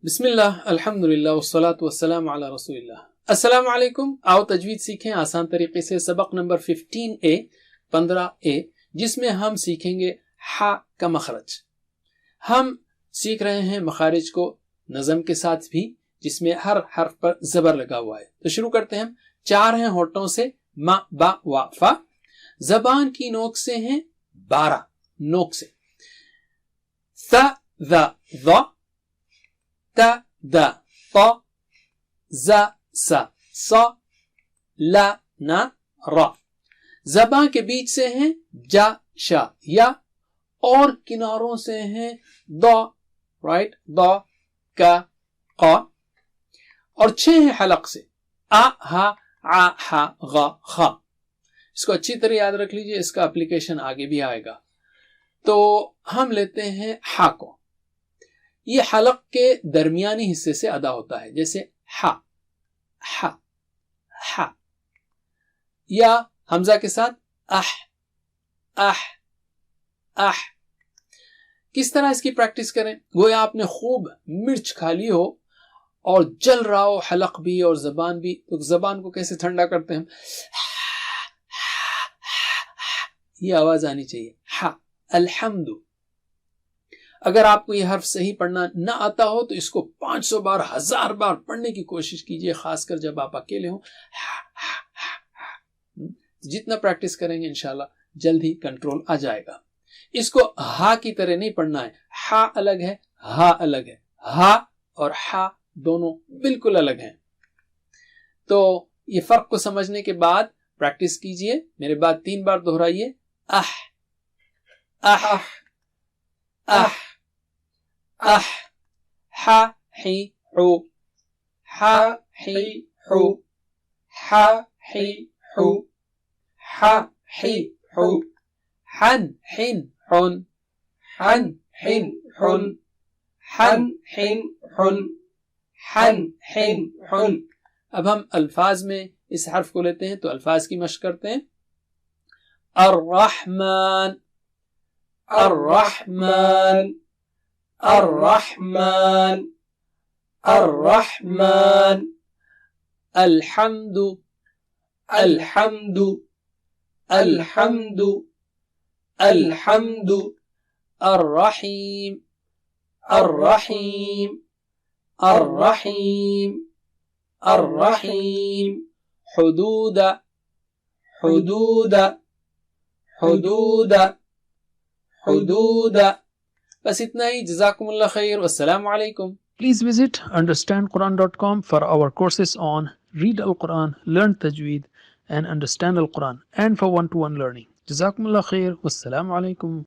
بسم اللہ الحمدللہ والصلاة والسلام علی رسول اللہ. السلام علیکم. آؤ تجوید سیکھیں آسان طریقے سے. سبق نمبر 15A جس میں ہم سیکھیں گے ہا کا مخرج. ہم سیکھ رہے ہیں مخارج کو نظم کے ساتھ بھی، جس میں ہر حرف پر زبر لگا ہوا ہے. تو شروع کرتے ہیں. 4 ہیں ہونٹوں سے، ما با وا فا. زبان کی نوک سے ہیں 12 نوک سے. ث ذ ظ تا دا طا زا سا صا لا نا را. زبان کے بیچ سے ہیں جا شا یا، اور کناروں سے ہیں دا رائٹ دا کا قا. اور 6 ہیں حلق سے، آ ہا آ ہا غا خا. اس کو اچھی طرح یاد رکھ لیجئے، اس کا اپلیکیشن آگے بھی آئے گا. تو ہم لیتے ہیں ہا کو. یہ حلق کے درمیانی حصے سے ادا ہوتا ہے، جیسے ہا ہا ہا، یا حمزہ کے ساتھ اح اح اح. کس طرح اس کی پریکٹس کریں؟ گویا آپ نے خوب مرچ کھا لی ہو اور جل رہا ہو حلق بھی اور زبان بھی، تو زبان کو کیسے ٹھنڈا کرتے ہیں ہم؟ یہ آواز آنی چاہیے. ہا الحمد. اگر آپ کو یہ حرف صحیح پڑھنا نہ آتا ہو تو اس کو 500 بار 1000 بار پڑھنے کی کوشش کیجئے، خاص کر جب آپ اکیلے ہوں. جتنا پریکٹس کریں گے انشاءاللہ جلد ہی کنٹرول آ جائے گا. اس کو ہا کی طرح نہیں پڑھنا ہے. ہا الگ ہے، ہا الگ ہے. ہا اور ہا دونوں بالکل الگ ہیں. تو یہ فرق کو سمجھنے کے بعد پریکٹس کیجئے. میرے بعد 3 بار دہرائیے. اح اح اح اح. ہا ہی حو ہا ہی حو ہا ہی حو ہا ہی حو. حن حن حن حن حن حن حن حن حن حن حن حن. اب ہم الفاظ میں اس حرف کو لیتے ہیں تو الفاظ کی مشق کرتے ہیں. الرحمن الرحمن الرحمن الرحمن. الحمد الحمد الحمد الحمد. الرحیم الرحیم الرحیم الرحیم. حدود حدود حدود حدود. بس اتنا ہی. جزاکم اللہ خیر والسلام علیکم. Please visit understandquran.com for our courses on Read Al-Quran, Learn Tajweed and Understand Al-Quran, and for one-to-one learning. Jazakumullah khair. Wassalamu alaikum.